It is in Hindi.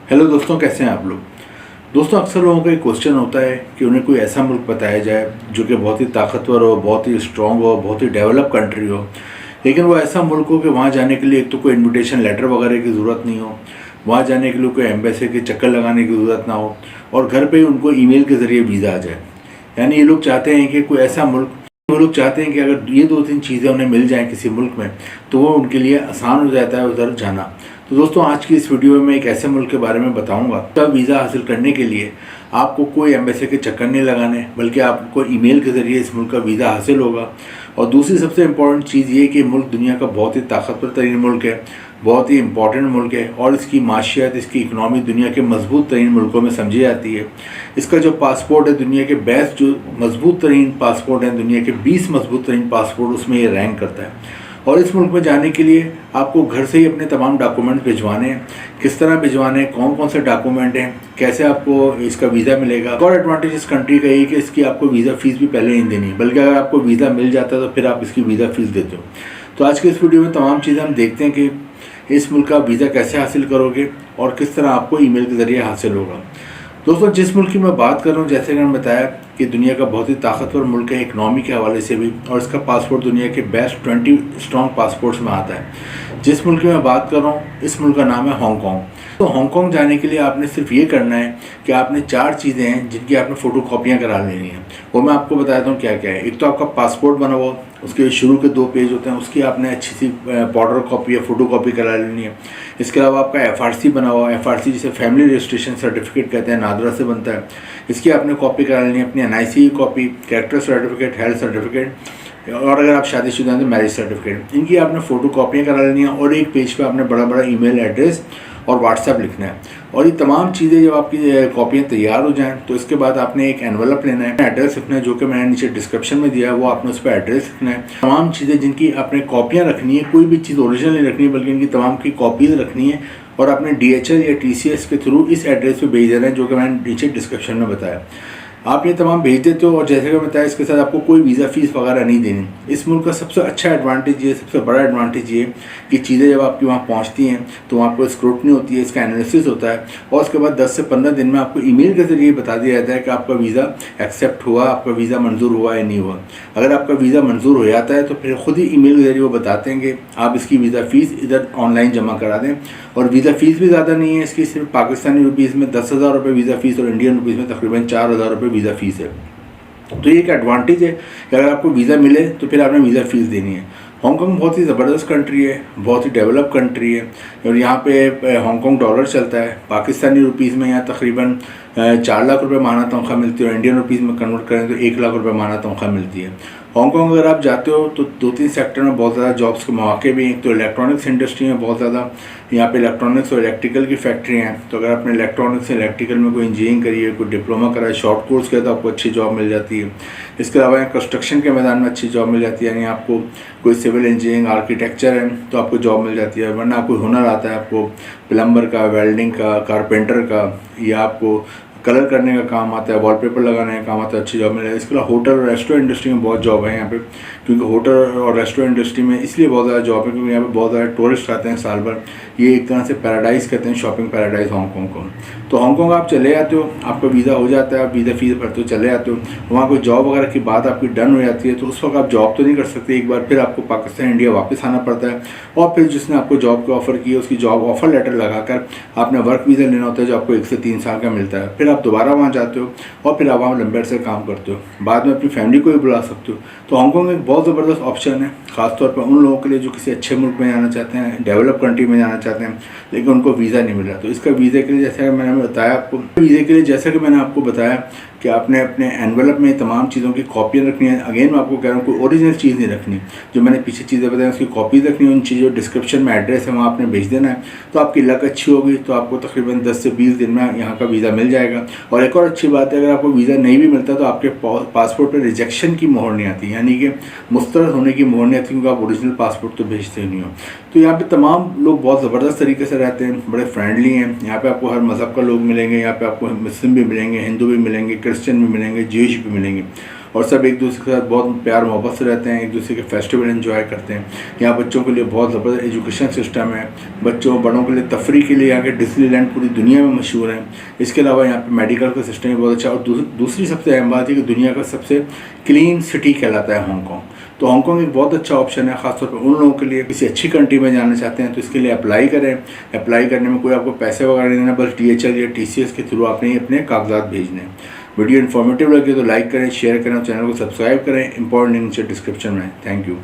हेलो दोस्तों, कैसे हैं आप लोग। दोस्तों, अक्सर लोगों का एक क्वेश्चन होता है कि उन्हें कोई ऐसा मुल्क बताया जाए जो कि बहुत ही ताकतवर हो, बहुत ही स्ट्रॉन्ग हो, बहुत ही डेवलप कंट्री हो, लेकिन वो ऐसा मुल्क हो कि वहाँ जाने के लिए एक तो कोई इनविटेशन लेटर वगैरह की ज़रूरत नहीं हो, वहाँ जाने के लिए कोई एम्बेसी के चक्कर लगाने की ज़रूरत ना हो, और घर पे ही उनको ईमेल के ज़रिए वीज़ा आ जाए। यानी ये लोग चाहते हैं कि कोई ऐसा मुल्क, वो लोग चाहते हैं कि अगर ये दो तीन चीज़ें उन्हें मिल जाएं किसी मुल्क में, तो वो उनके लिए आसान हो जाता है उधर जाना। तो दोस्तों, आज की इस वीडियो में मैं एक ऐसे मुल्क के बारे में बताऊंगा तब वीज़ा हासिल करने के लिए आपको कोई एम्बेसी के चक्कर नहीं लगाने, बल्कि आपको ईमेल के ज़रिए इस मुल्क का वीज़ा हासिल होगा। और दूसरी सबसे इम्पॉर्टेंट चीज़ ये कि मुल्क दुनिया का बहुत ही ताकतवर तरीन मुल्क है, बहुत ही इम्पॉर्टेंट मुल्क है, और इसकी माशियत, इसकी इकनॉमी दुनिया के मजबूत तरीन मुल्कों में समझी जाती है। इसका जो पासपोर्ट है, दुनिया के बेस्ट जो मजबूत तरीन पासपोर्ट हैं, दुनिया के 20 मजबूत तरीन पासपोर्ट, उसमें ये रैंक करता है। और इस मुल्क में जाने के लिए आपको घर से ही अपने तमाम डॉक्यूमेंट भिजवाने हैं। किस तरह भिजवाने हैं, कौन कौन से डॉक्यूमेंट हैं, कैसे आपको इसका वीज़ा मिलेगा। और एडवांटेज इस कंट्री का ये कि इसकी आपको वीज़ा फ़ीस भी पहले नहीं देनी, बल्कि अगर आपको वीज़ा मिल जाता है तो फिर आप इसकी वीज़ा फ़ीस देते हो। तो आज के इस वीडियो में तमाम चीज़ें हम देखते हैं कि इस मुल्क का वीज़ा कैसे हासिल करोगे और किस तरह आपको ईमेल के ज़रिए हासिल होगा। दोस्तों, जिस मुल्क की मैं बात कर रहा हूँ, जैसे कि मैंने बताया कि दुनिया का बहुत ही ताकतवर मुल्क है इकनॉमी के हवाले से भी, और इसका पासपोर्ट दुनिया के बेस्ट 20 स्ट्रॉन्ग पासपोर्ट्स में आता है। जिस मुल्क की मैं बात कर रहा हूँ, इस मुल्क का नाम है हांगकांग। तो हांगकांग जाने के लिए आपने सिर्फ ये करना है कि आपने 4 चीज़ें हैं जिनकी आपने फ़ोटो कॉपियाँ करा लेनी है। वो मैं आपको बताता हूँ क्या क्या है। एक तो आपका पासपोर्ट बना हुआ, उसके शुरू के 2 पेज होते हैं, उसकी आपने अच्छी सी पाउडर कॉपी या फ़ोटो कॉपी करा लेनी है। इसके अलावा आपका एफआरसी बना हुआ, एफआरसी जिसे फैमिली रजिस्ट्रेशन सर्टिफिकेट कहते हैं, नादरा से बनता है, इसकी आपने कॉपी करा लेनी है। अपनी एनआईसी की copy, character certificate, health certificate, और अगर आप शादीशुदा हैं तो मैरिज सर्टिफिकेट, इनकी आपने फ़ोटो कॉपियाँ करा लेनी है। और एक पेज पे आपने बड़ा बड़ा ईमेल एड्रेस और व्हाट्सएप लिखना है। और ये तमाम चीज़ें जब आपकी कॉपियाँ तैयार हो जाएं तो इसके बाद आपने एक एनवलप लेना है, एड्रेस लिखना है, जो कि मैंने नीचे डिस्क्रिप्शन में दिया है, वो आपने उस पर एड्रेस लिखना है। तमाम चीज़ें जिनकी आपने कॉपियाँ रखनी है, कोई भी चीज़ ओरिजिनल नहीं रखनी है, बल्कि इनकी तमाम की कॉपीज़ रखनी है, और आपने DHL या TCS के थ्रू इस एड्रेस पे भेज देना है, जो कि मैंने नीचे डिस्क्रिप्शन में बताया। आप ये तमाम भेज देते हो, और जैसे कि बताया, इसके साथ आपको कोई वीज़ा फ़ीस वगैरह नहीं देनी। इस मुल्क का सबसे अच्छा एडवांटेज ये, सबसे बड़ा एडवांटेज ये कि चीज़ें जब आपकी वहाँ पहुँचती हैं तो वहाँ पर स्क्रूटनी होती है, इसका एनालिसिस होता है, और उसके बाद 10 से 15 दिन में आपको ईमेल के ज़रिए बता दिया जाता है कि आपका वीज़ा एक्सेप्ट हुआ, आपका वीज़ा मंजूर हुआ या नहीं हुआ। अगर आपका वीज़ा मंजूर हो जाता है तो फिर खुद ही ईमेल के ज़रिए वो बताते हैं कि आप इसकी वीज़ा फ़ीस इधर ऑनलाइन जमा करा दें। और वीज़ा फ़ीस भी ज़्यादा नहीं है इसकी, सिर्फ पाकिस्तानी रुपीज़ में 10,000 रुपये वीज़ा फ़ीस और इंडियन रुपीज़ में तकरीबन 4,000 रुपये वीज़ा फ़ीस है। तो ये एक एडवांटेज है कि अगर आपको वीज़ा मिले तो फिर आपने वीज़ा फ़ीस देनी है। हांगकांग बहुत ही ज़बरदस्त कंट्री है, बहुत ही डेवलप कंट्री है, और यहाँ पे हांगकांग डॉलर चलता है। पाकिस्तानी रुपीज़ में यहाँ तकरीबन 4 लाख रुपए माहाना तनख्वाह मिलती है, और इंडियन रुपीज़ में कन्वर्ट करें तो 1 लाख रुपए माहाना तनख्वाह मिलती है। हांगकांग अगर आप जाते हो तो 2-3 सेक्टर में बहुत ज़्यादा जॉब्स के मौके भी हैं। एक तो इलेक्ट्रॉनिक्स इंडस्ट्री में बहुत ज़्यादा, यहाँ पे इलेक्ट्रॉनिक्स और इलेक्ट्रिकल की फैक्ट्री हैं। तो अगर आपने इलेक्ट्रॉनिक्स से इलेक्ट्रिकल में कोई इंजीनियरिंग करी है, कोई डिप्लोमा करा है, शॉर्ट कोर्स किया, तो आपको अच्छी जॉब मिल जाती है। इसके अलावा यहाँ कंस्ट्रक्शन के मैदान में अच्छी जॉब मिल जाती है, यानी आपको कोई सिविल इंजीनियरिंग, आर्किटेक्चर है तो आपको जॉब मिल जाती है। वरना कोई हुनर आता है आपको, प्लम्बर का, वेल्डिंग का, कारपेंटर का, या आपको कलर करने का काम आता है, वॉलपेपर लगाने का काम आता है, अच्छी जॉब मिल जाए। इसके अलावा होटल और रेस्टोरेंट इंडस्ट्री में बहुत जॉब है यहाँ पे, क्योंकि होटल और रेस्टोरेंट इंडस्ट्री में इसलिए बहुत ज़्यादा जॉब है क्योंकि यहाँ पे बहुत ज़्यादा टूरिस्ट आते हैं साल भर। ये एक तरह से पैराडाइज़ कहते हैं, शॉपिंग पैराडाइज हांगकांग को। तो हांगकांग आप चले जाते हो, आपका वीज़ा हो जाता है, आप वीज़ा फ़ीस भरते हो, चले जाते हो। वहाँ कोई जॉब वगैरह की बात आपकी डन हो जाती है, तो उस वक्त आप जॉब तो नहीं कर सकते एक बार, फिर आपको पाकिस्तान, इंडिया वापस आना पड़ता है, और फिर जिसने आपको जॉब के ऑफ़र की है उसकी जॉब ऑफ़र लेटर लगाकर आपने वर्क वीज़ा लेना होता है, जो आपको 1 से 3 साल का मिलता है। फिर आप दोबारा वहाँ जाते हो, और फिर आप वहाँ लंबे अरसे काम करते हो, बाद में अपनी फैमिली को भी बुला सकते हो। तो हांगकांग एक बहुत ज़बरदस्त ऑप्शन है, ख़ासतौर पर उन लोगों के लिए जो किसी अच्छे मुल्क में जाना चाहते हैं, डेवलप कंट्री में जाना चाहते हैं, लेकिन उनको वीज़ा नहीं मिल रहा। तो इसका वीज़े के लिए जैसा कि मैंने बताया आपको, वीज़े के लिए जैसा कि मैंने आपको बताया कि आपने अपने एनवलप में तमाम चीज़ों की कॉपियाँ रखनी है। अगेन मैं आपको कह रहा हूँ, कोई ओरिजिनल चीज़ नहीं रखनी, जो मैंने पीछे चीज़ें बताई उसकी कॉपीज़ रखनी है। उन चीज़ों डिस्क्रिप्शन में एड्रेस है, वहाँ आपने भेज देना है। तो आपकी लक अच्छी होगी तो आपको तकरीबन 10 से 20 दिन में यहाँ का वीज़ा मिल जाएगा। और एक और अच्छी बात है, अगर आपको वीज़ा नहीं भी मिलता तो आपके पासपोर्ट पर रिजेक्शन की मोहर नहीं आती, यानी कि मुस्तरद होने की मोहर नहीं आती, क्योंकि आप ओरिजिनल पासपोर्ट तो भेजते नहीं हो। तो यहाँ पे तमाम लोग बहुत ज़बरदस्त तरीके से रहते हैं, बड़े फ्रेंडली हैं। यहाँ पे आपको हर मज़हब का लोग मिलेंगे, यहाँ पे आपको मुस्लिम भी मिलेंगे, हिंदू भी मिलेंगे, क्रिश्चियन भी मिलेंगे, ज्यूश भी मिलेंगे। और सब एक दूसरे के साथ बहुत प्यार मोहब्बत से रहते हैं, एक दूसरे के फेस्टिवल एंजॉय करते हैं। यहाँ बच्चों के लिए बहुत ज़बरदस्त एजुकेशन सिस्टम है, बच्चों बड़ों के लिए तफरी के लिए यहाँ के डिज्नीलैंड पूरी दुनिया में मशहूर है। इसके अलावा यहाँ पे मेडिकल का सिस्टम भी बहुत अच्छा, और दूसरी सबसे अहम बात है कि दुनिया का सबसे क्लीन सिटी कहलाता है हांगकॉन्ग। तो हांगकॉन्ग एक बहुत अच्छा ऑप्शन है, खासतौर पर उन लोगों के लिए किसी अच्छी कंट्री में जाना चाहते हैं तो इसके लिए अप्लाई करें। अप्लाई करने में कोई आपको पैसे वगैरह नहीं देना, बस DHL या TCS के थ्रू आपने अपने कागजात भेजने हैं। वीडियो इन्फॉर्मेटिव लगे तो लाइक करें, शेयर करें और चैनल को सब्सक्राइब करें। इंपॉर्टेंट लिंक नीचे डिस्क्रिप्शन में। Thank you.